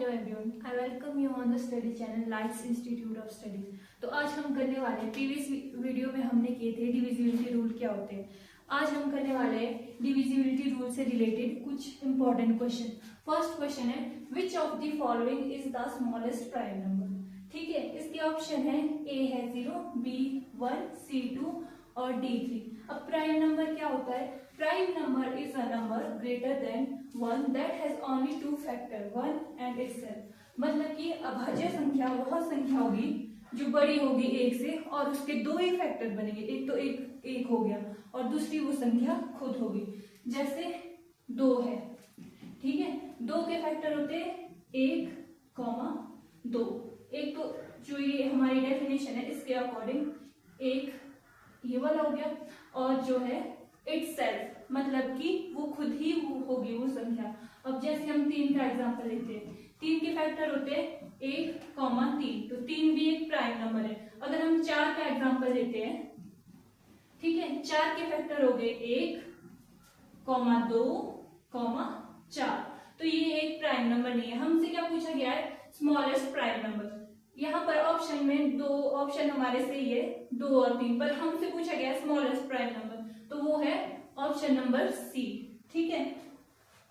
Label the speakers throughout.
Speaker 1: Hello everyone, I welcome you on the study channel lights institute of studies. तो आज हम करने वाले हैं, प्रीवियस वीडियो में हमने किए थे डिविजिबिलिटी रूल क्या होते हैं। आज हम करने वाले हैं डिविजिबिलिटी रूल से रिलेटेड कुछ इंपॉर्टेंट क्वेश्चन। फर्स्ट क्वेश्चन है, which of the following is the smallest prime number. ठीक है, इसके ऑप्शन है, ए है 0, बी 1, सी 2 और डी 3। अब प्राइम नंबर क्या होता है? Prime number is a number greater than 1 that has only 2 factor 1 and itself. मतलब कि अभाज्य संख्या वह संख्या होगी जो बड़ी होगी 1 से और उसके दो ही फैक्टर बनेंगे। एक तो एक हो गया और दूसरी वो संख्या खुद होगी। जैसे 2 है, ठीक है, 2 के फैक्टर होते हैं 1, 2। एक तो जो ये हमारी डेफिनेशन है इसके अकॉर्डिंग एक ये वाला हो गया, और जो है इटसेल्फ मतलब कि वो खुद ही होगी वो संख्या। अब जैसे हम 3 का एग्जांपल लेते हैं, 3 के फैक्टर होते हैं 1, 3, तो 3 भी एक प्राइम नंबर है। अगर हम 4 का एग्जांपल लेते हैं, ठीक है, 4 के फैक्टर हो गए 1, 2, 4, तो ये एक प्राइम नंबर नहीं है। हमसे क्या पूछा गया है? Smallest prime number. यहाँ पर ऑप्शन में 2 ऑप्शन हमारे सही है, 2 और 3, पर हमसे पूछा गया है स्मॉलेस्ट प्राइम नंबर, तो वो है ऑप्शन नंबर सी। ठीक है,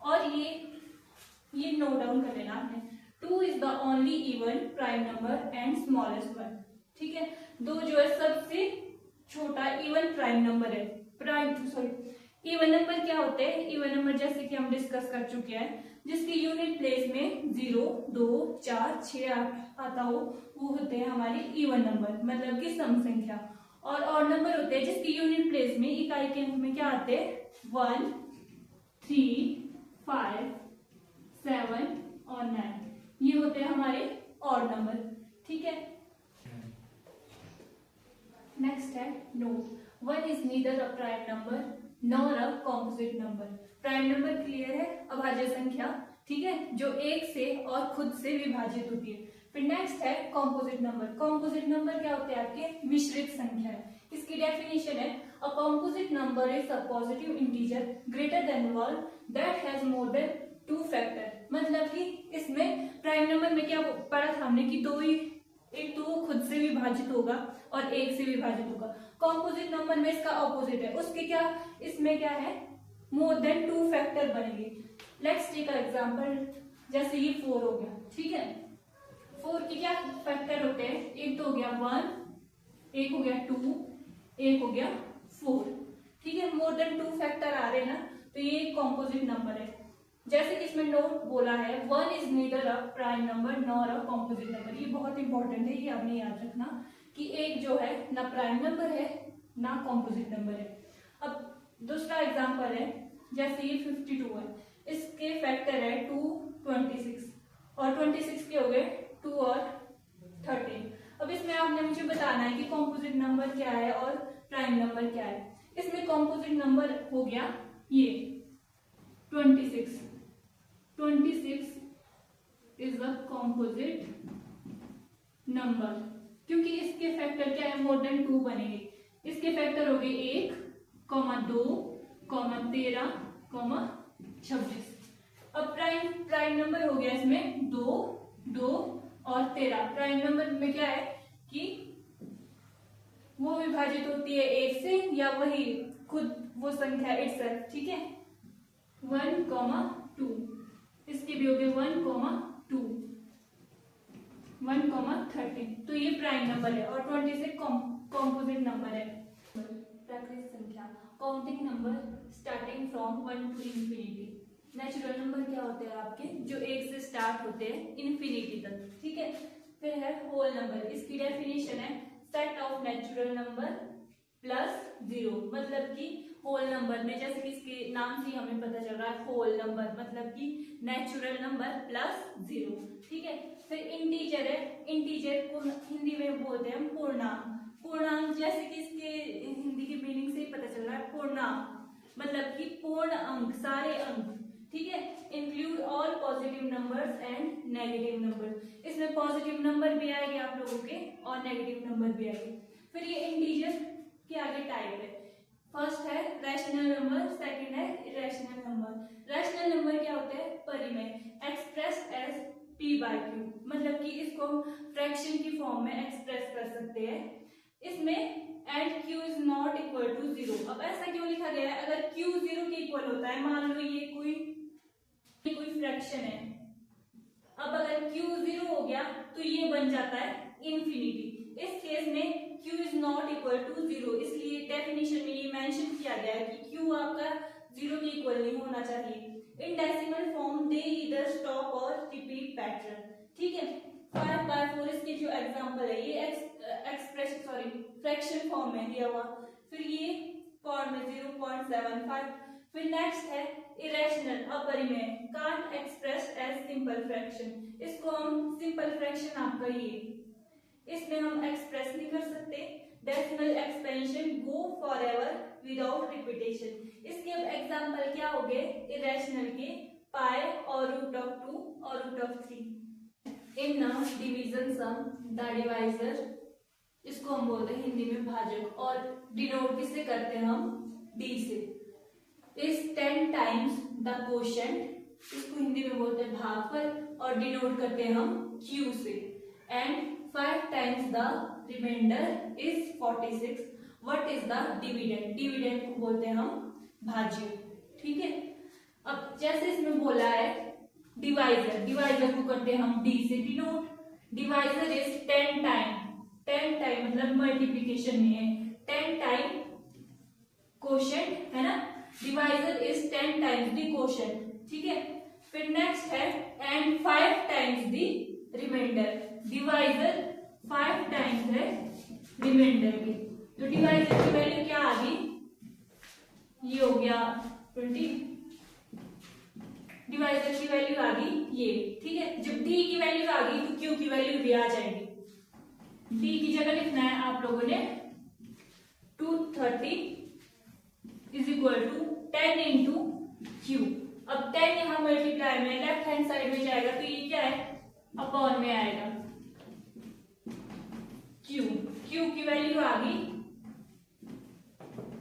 Speaker 1: और ये नोट डाउन कर लेना आपने। 2 is the only even prime number and smallest one. ठीक है, 2 जो है सबसे छोटा इवन प्राइम नंबर है। इवन नंबर क्या होते हैं? इवन नंबर जैसे कि हम डिस्कस कर चुके हैं, जिसकी यूनिट प्लेस में 0, 2, 4, 6 आता हो, वो होते हैं हमारे इवन नंबर, मतलब कि सम संख्या। और ऑड नंबर होते हैं जिसकी यूनिट प्लेस में इकाई के अंक में क्या आते हैं? 1, 3, 5, 7 और 9, ये होते हैं हमारे ऑड नंबर। ठीक है, नेक्स्ट है note, 1 is neither a prime number nor a composite number. Prime number clear है, अभाज्य संख्या, ठीक है, जो 1 से और खुद से विभाजित होती है। फिर नेक्स्ट है कॉम्पोजिट नंबर। कॉम्पोजिट नंबर क्या होते हैं? आपके मिश्रित संख्या है। इसकी डेफिनेशन है, अ composite number is a positive integer greater than 1 that has more than 2 factor. मतलब कि इसमें प्राइम नंबर में क्या पढ़ा था हमने कि एक तो वो खुद से विभाजित होगा और 1 से विभाजित होगा। कॉम्पोजिट नंबर में इसका ऑपोजिट है, उसके क्या इसमें क्या है? मोर देन 2 फैक्टर बनेंगे। लेट्स टेक अ एग्जांपल, जैसे ये 4 हो गया, ठीक है, 4 के क्या फैक्टर होते हैं? एक तो हो गया 1, एक हो गया 2, एक हो गया 4। ठीक है, मोर देन 2 फैक्टर आ रहे हैं ना, तो ये एक कॉम्पोजिट नंबर है। जैसे कि इसमें नोट बोला है, 1 is neither a prime number nor a composite number. ये बहुत इंपॉर्टेंट है, ये आपने याद रखना कि एक जो है ना प्राइम नंबर है ना कॉम्पोजिट नंबर है। अब दूसरा एग्जांपल है, जैसे ये 52 है, इसके फैक्टर है 2, 26 और 26 के हो गए 2 और 13। अब इसमें आपने मुझे बताना है कि कॉम्पोजिट नंबर क्या है और प्राइम नंबर क्या है। इसमें कॉम्पोजिट नंबर हो गया ये 26 इज अ कॉम्पोजिट नंबर, क्योंकि इसके फैक्टर क्या है? मोर देन 2 बनेंगे। इसके फैक्टर हो गए 1, 2, 13, 26। अब प्राइम नंबर हो गया इसमें 2, 2 और 13। प्राइम नंबर में क्या है कि वो विभाजित होती है 1 से या वही खुद वो संख्या इटसेल्फ। ठीक है, 1, 2, इसके भी हो गए 1, 2, 1, 13, तो ये प्राइम नंबर है। और 26 कॉम्पोजिट नंबर है। प्राकृत संख्या, counting number starting from 1 to infinity. Natural number क्या होते हैं आपके? जो 1 से स्टार्ट होते हैं इन्फिनिटी तक। ठीक है, फिर है होल नंबर। इसकी डेफिनेशन है, set of natural number plus 0। मतलब कि होल नंबर में, जैसे कि इसके नाम से हमें पता चल रहा है, होल नंबर मतलब कि नेचुरल नंबर प्लस 0। ठीक है, फिर इंटीजर है। इंटीजर को हिंदी में बोलते हैं हम पूर्णांक। पूर्णांक जैसे कि इसके हिंदी की मीनिंग से ही पता चल रहा है, पूर्णांक मतलब कि पूर्ण अंक, सारे अंक। ठीक है, include all positive numbers and negative number. इसमें पॉजिटिव नंबर भी आएंगे आप लोगों के और नेगेटिव नंबर भी आएंगे। फिर ये इंटीजर के आगे टाइप है, फर्स्ट है रैशनल नंबर, सेकंड है इरेशनल नंबर। रैशनल नंबर क्या होते हैं? परिमेय, express as p by q, मतलब कि इसको फ्रैक्शन की फॉर्म में एक्सप्रेस कर सकते हैं इसमें and q is not equal to 0। अब ऐसा क्यों लिखा गया है? अगर q 0 के इक्वल होता है, मान लो ये कोई फ्रैक्शन है, अब अगर q 0 हो गया तो ये बन जाता है इंफिनिटी। इस केस में q is not equal to 0, इसलिए डेफिनेशन में ये मेंशन किया गया है कि q आपका 0 के इक्वल नहीं होना चाहिए। In decimal form they either stop और रिपीट पैटर्न। ठीक है, 5/4 इसके जो एग्जांपल है ये फ्रैक्शन फॉर्म में दिया हुआ, फिर ये फॉर्म में 0.75, फिर नेक्स्ट है इरेशनल अपरिमेय, can't express as simple fraction. इसको हम सिंपल फ्रैक्शन आपका ये इसमें हम एक्सप्रेस नहीं कर सकते। डेसिमल एक्सपेंशन गो फॉरएवर विदाउट रिपीटेशन। इसके अब एग्जांपल क्या हो गए इरेशनल के? पाई और √2 और √3। In division sum the divisor, इसको हम बोलते हैं हिंदी में भाजक, और डिनोट किससे करते हैं हम? डी से। इज 10 टाइम्स द क्वोशिएंट, इसको हिंदी में बोलते हैं भागफल, और डिनोट करते हैं हम क्यू से। And 5 times the remainder is 46। What is the dividend? Dividend को बोलते हैं हम भाज्य। ठीक है, अब जैसे इसमें बोला है डिवाइजर, डिवाइजर को करते हैं हम डी से denote. Divisor is 10 time, 10 time मतलब मल्टीप्लिकेशन में है, 10 टाइम क्वोशिएंट है ना, divisor is 10 times the quotient. ठीक है, फिर नेक्स्ट है and 5 times the remainder, divisor 5 times है रिमाइंडर की। तो डिवाइजर की वैल्यू क्या आ गई? ये हो गया 20, डिवाइजर की वैल्यू आ गई ये। ठीक है, जब डी की वैल्यू आ गई तो क्यू की वैल्यू भी आ जाएगी। डी की जगह लिखना है आप लोगों ने 230 is equal to 10 into Q. अब 10 यहां मल्टीप्लाई में लेफ्ट हैंड साइड में जाएगा तो ये क्या है? अपॉन में आएगा क्यू। क्यू की वैल्यू आ गई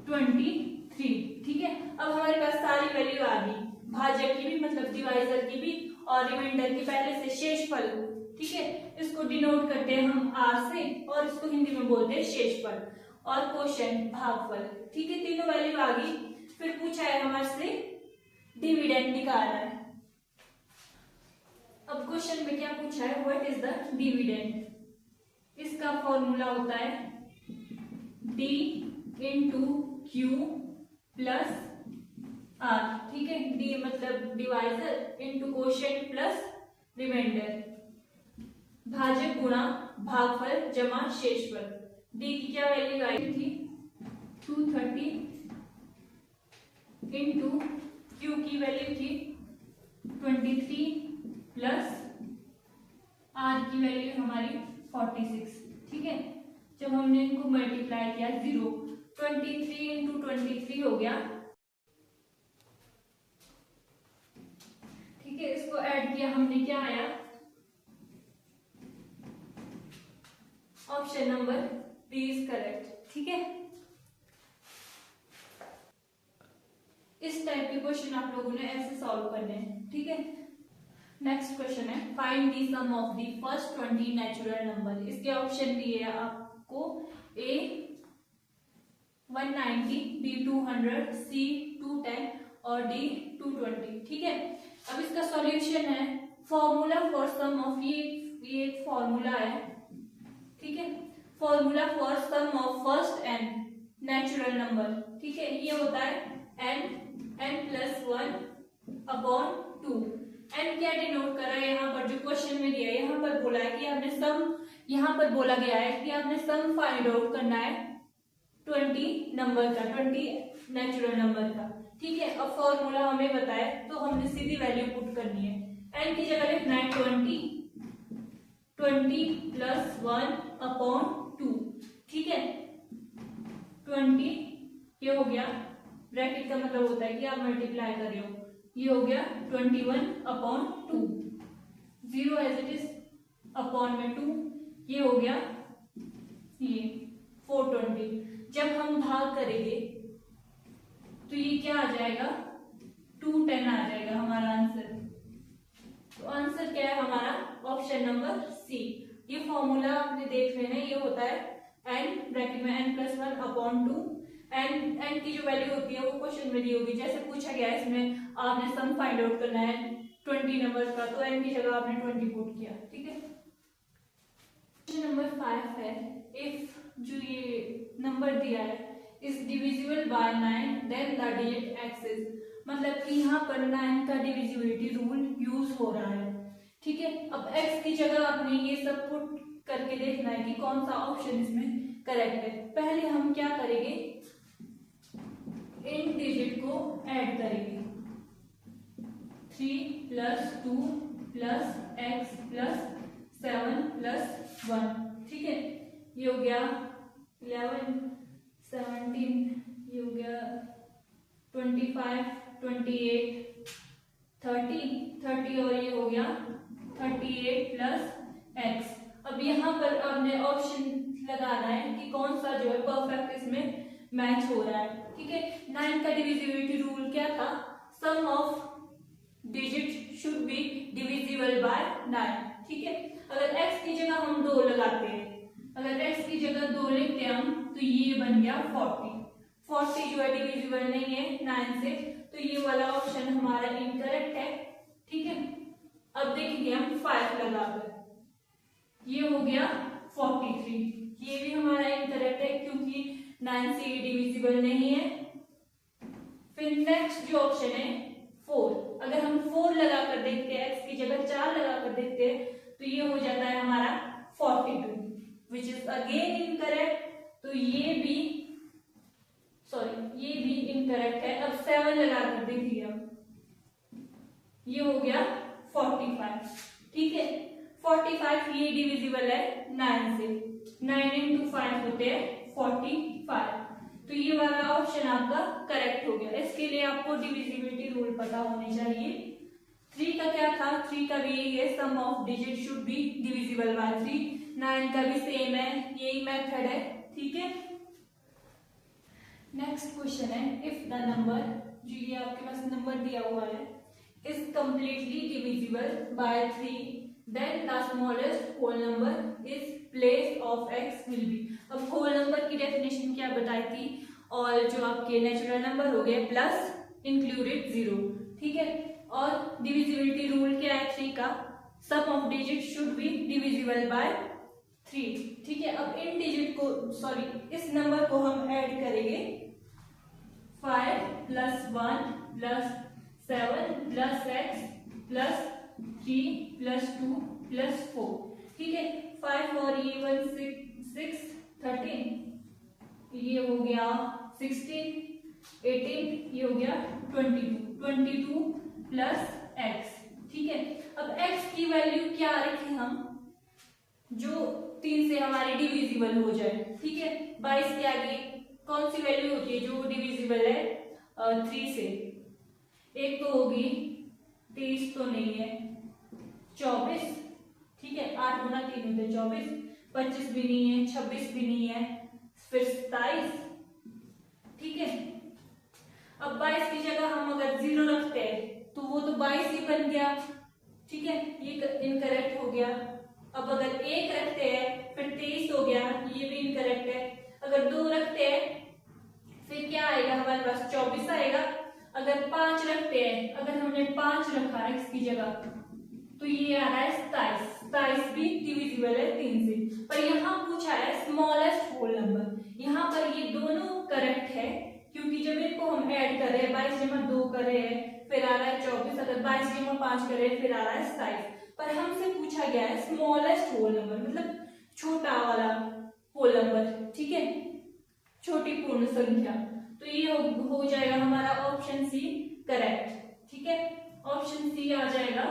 Speaker 1: 23। ठीक है, अब हमारे पास सारी वैल्यू आ गई, भाजक की भी मतलब डिवाइजर की भी और रिमाइंडर की पहले से शेषफल। ठीक है, इसको डिनोट करते हैं हम आर से और इसको हिंदी में बोलते हैं शेषफल, और क्वोशिएंट भागफल। ठीक है, तीनों वैल्यू आ गई। फिर पूछा है हमारे से डिविडेंड निकालना है। अब क्वेश्चन में क्या पूछा है? What is the dividend? इसका फॉर्मूला होता है D into Q plus R. ठीक है, डी मतलब divisor into quotient plus remainder, भाजक गुणा भागफल जमा शेषफल। डी की क्या वैल्यू आई थी? 230 इंटू क्यू की वैल्यू थी 23 प्लस आर की वैल्यू हमारी 46। ठीक है, जब हमने इनको मल्टीप्लाई किया 23 इंटू 23 हो गया। ठीक है, इसको ऐड किया हमने, क्या आया? Option number B is correct. ठीक है, इस टाइप के क्वेश्चन आप लोगों ने ऐसे सॉल्व करने हैं। ठीक है, नेक्स्ट क्वेश्चन है find the sum of the first 20 natural number. इसके ऑप्शन दिए है आपको ए 190, बी 200, सी 210 और डी 220। ठीक है, अब इसका सॉल्यूशन है फॉर्मूला फॉर सम ऑफ, ये एक फॉर्मूला है। ठीक है, formula for sum of first n natural number. ठीक है, ये होता है n प्लस 1 अपॉन 2। n क्या डिनोट कर रहा है? यहाँ पर जो क्वेश्चन में दिया है, यहाँ पर बोला है कि आपने सम, यहाँ पर बोला गया है कि आपने सम फाइंड आउट करना है 20 नंबर का, 20 नेचुरल नंबर का। ठीक है, अब फॉर्मूला हमें बताया तो हमने सीधी वैल्यू पुट करनी है। n की जगह लिखना है 20 प्लस 1 अपॉन 2। ठीक है, 20 ये हो गया, ब्रैकेट का मतलब होता है कि आप मल्टीप्लाई कर रहे हो, ये हो गया 21 upon 2, 0 as it is, upon में 2, ये हो गया ये 420। जब हम भाग करेंगे तो ये क्या आ जाएगा? 210 आ जाएगा हमारा आंसर। तो आंसर क्या है हमारा? Option number C. ये फॉर्मूला आपने देख लेना, ये होता है n ब्रैकेट में n+1/2। n की जो वैल्यू होती है वो क्वेश्चन में दी होगी, जैसे पूछा गया है इसमें आपने सम फाइंड आउट करना है 20 नंबर्स का, तो n की जगह आपने 20 पुट किया। ठीक है, क्वेश्चन नंबर 5 है, इफ जो ये नंबर दिया है is divisible by 9 then the digit x is, मतलब कि यहाँ पर 9 का डिविजिबिलिटी रूल यूज हो रहा है। ठीक है, अब x की जगह आपने ये सब पुट करके देखना है कि कौन सा ऑप्शन इसमें करेक्ट है। पहले हम क्या करेंगे, इन डिजिट को ऐड करेंगे, 3 + 2 + x + 7 + 1। ठीक है, ये हो गया 11 17, ये हो गया 25 28 30 और ये हो गया 38 + x। अब यहाँ पर आपने ऑप्शन लगाना है कि कौन सा जो है परफेक्ट इसमें मैच हो रहा है। ठीक है, 9 का डिविजिबिलिटी रूल क्या था, sum of digit should be divisible by 9। ठीक है, अगर x की जगह हम 2 लगाते हैं, अगर x की जगह 2 लिखते हैं हम, तो ये बन गया 40 जो है डिविजिबल नहीं है 9 से, तो ये वाला ऑप्शन हमारा इनकरेक्ट है। ठीक है, अब देखेंगे हम 5 लगाकर, ये हो गया 43, ये भी हमारा इनकरेक्ट है क्योंकि 9 से ये डिविजिबल नहीं है। फिर नेक्स्ट जो ऑप्शन है 4, अगर हम 4 लगाकर देखते हैं, x की जगह 4 लगाकर देखते हैं, तो ये हो जाता है हमारा 42, विच इज अगेन इनकरेक्ट। तो ये भी इनकरेक्ट है। अब 7 लगाकर देखिए, ये हो गया 45। ठीक है, 45 ये डिविजिबल है 9 से, 9 × 5 होते हैं 45, तो ये वाला ऑप्शन आपका करेक्ट हो गया। इसके लिए आपको डिविजिबिलिटी रूल पता होने चाहिए। 3 का क्या था, 3 का भी यही है, sum of digit should be divisible by 3। 9 का भी सेम है, यही मेथड है। ठीक है, नेक्स्ट क्वेश्चन है, इफ द नंबर, जो ये आपके पास नंबर दिया हुआ है, is completely divisible by 3 then the smallest whole number is place of x will be. अब होल नंबर की डेफिनेशन क्या बताई थी, और जो आपके नेचुरल नंबर हो गए प्लस इंक्लूडेड 0। ठीक है, और डिविजिबिलिटी रूल क्या है 3 का, sum of digit should be divisible by 3। ठीक है, अब इन डिजिट को, सॉरी, इस नंबर को हम ऐड करेंगे, 5 + 1 + 7 + x + 3 + 2 + 4। ठीक है, 5 और ये 1 6 13, ये हो गया 16 18, ये हो गया 22 + x। ठीक है, अब x की वैल्यू क्या रखें हम, जो 3 से हमारी डिविजिबल हो जाए। ठीक है, 22 के आगे कौन सी वैल्यू होती है जो डिविजिबल है 3 से, एक तो होगी 23 तो नहीं है, 24। ठीक है, 8 × 3 होते 24, 25 भी नहीं है, 26 भी नहीं है, फिर 27। ठीक है, अब 22 की जगह हम अगर 0 रखते हैं तो वो तो 22 ही बन गया। ठीक है, ये इनकरेक्ट हो गया। अब अगर 1 रखते हैं फिर 23 हो गया, ये भी इनकरेक्ट है। अगर 2 रखते हैं फिर क्या आएगा हमारे पास, 24 आएगा। अगर 5 रखते हैं, अगर हमने 5 रखा x की जगह, तो ये आ रहा है 27 भी डिविजिबल है 3 से। पर यहाँ पूछा है स्मॉलेस्ट होल नंबर, यहाँ पर ये दोनों करेक्ट है क्योंकि जब इनको हम ऐड कर रहे हैं, 22 × 2 कर रहे हैं फिर आ रहा है 24, अगर 22 × 5 कर रहे हैं फिर आ रहा है 27। पर हमसे पूछा गया है स्मॉलेस्ट होल नंबर, मतलब छोटा वाला होल नंबर। ठीक है, छोटी पूर्ण संख्या, तो ये हो जाएगा हमारा ऑप्शन सी करेक्ट। ठीक है, ऑप्शन सी आ जाएगा,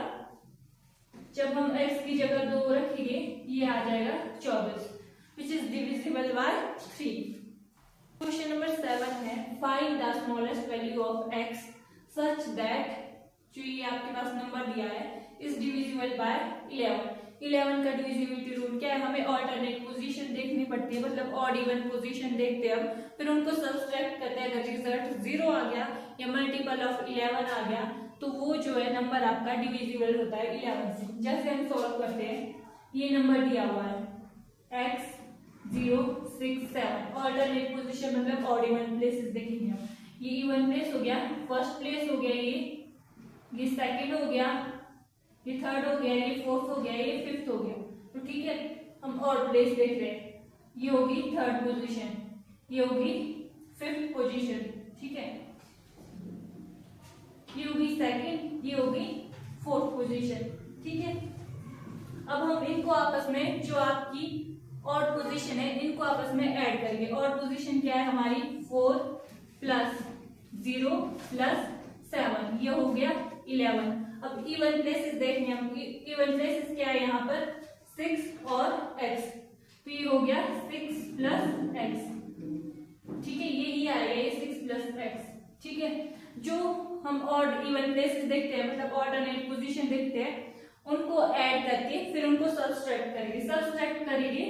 Speaker 1: जब हम x की जगह 2 रखेंगे ये आ जाएगा 24, which is divisible by 3। Question number 7 है, find the smallest value of x such that, जो ये आपके पास नंबर दिया है, इज डिविजिबल बाय 11। 11 का डिविजिबिलिटी रूल क्या है, हमें ऑल्टरनेट पोजीशन देखनी पड़ती है, मतलब ऑड इवन पोजीशन देखते हैं हम, फिर उनको सब्सट्रैक्ट करते हैं। अगर रिजल्ट 0 आ गया या मल्टीपल ऑफ 11 आ गया तो वो जो है नंबर आपका डिविजिबल होता है 11 से। जैसे हम सॉल्व करते हैं, ये नंबर दिया हुआ है x 0 6 7। ऑल्टरनेट पोजीशन मतलब ऑड इवन प्लेसेस देखेंगे हम। ये इवन प्लेस हो गया, फर्स्ट प्लेस हो गया, ये सेकंड हो गया, ये थर्ड हो गया, ये फोर्थ हो गया, ये फिफ्थ हो गया। तो ठीक है, हम ऑड प्लेस देख रहे हैं। ये होगी थर्ड पोजीशन, ये होगी फिफ्थ पोजीशन, ठीक है, ये होगी सेकंड, ये होगी फोर्थ पोजीशन, ठीक है। अब हम इनको आपस में, जो आपकी ऑड पोजीशन है, इनको आपस में ऐड करेंगे। ऑड पोजीशन क्या है हमारी 4 प्लस 0 प्लस 7, ये हो गया 11। अब इवन प्लेसेस देखने हम, इवन प्लेसेस क्या है यहाँ पर 6 और x, तो ये हो गया 6 प्लस x, ठीक है, यही आएगा ये 6 प्लस x, ठीक है। जो हम ऑड इवन प्लेसेस देखते हैं, मतलब ऑल्टरनेट पोजीशन देखते हैं, उनको ऐड करके फिर उनको सब्सट्रैक्ट करेंगे। सब्सट्रैक्ट करेंगे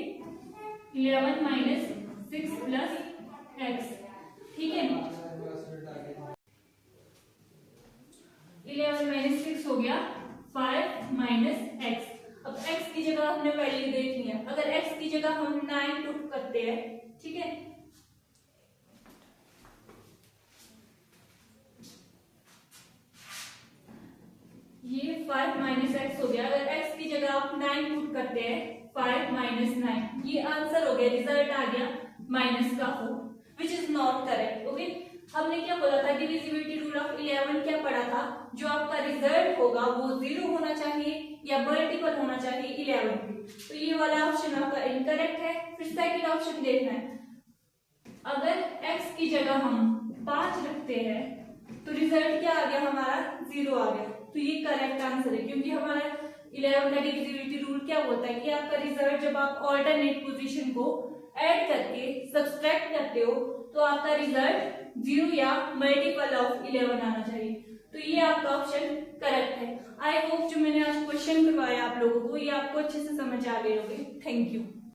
Speaker 1: 11 माइनस 6 प्लस x, ठीक है। 11 माइनस 6 हो गया 5 माइनस x। अब x की जगह हमने वैल्यू देखनी है। अगर x की जगह हम 9 पुट करते हैं, ठीक है, ये 5 माइनस एक्स हो गया। अगर x की जगह आप 9 पुट करते हैं, 5 माइनस 9, ये आंसर हो गया, रिजल्ट आ गया माइनस का 4, which is not correct. Okay, हमने क्या बोला था, डिविजिबिलिटी रूल ऑफ 11 क्या पढ़ा था, जो आपका रिजल्ट होगा वो 0 होना चाहिए या मल्टीपल होना चाहिए 11 के। तो ये वाला ऑप्शन आपका इनकरेक्ट है। फिर सेकंड ऑप्शन देखना है, अगर x की जगह हम 5 रखते हैं तो रिजल्ट क्या आ गया हमारा 0 आ गया। तो ये करेक्ट आंसर है, क्योंकि हमारा 11 का डिविजिबिलिटी रूल क्या होता है कि आपका रिजल्ट जब आप ऑल्टरनेट पोजीशन को ऐड करके सब्सट्रैक्ट करते हो तो आपका रिजल्ट 0 या मल्टीपल ऑफ 11 आना चाहिए। तो ये आपका ऑप्शन करेक्ट है। आई होप जो मैंने आज क्वेश्चन करवाया आप लोगों को, ये आपको अच्छे से समझ आ गए होंगे। Thank you.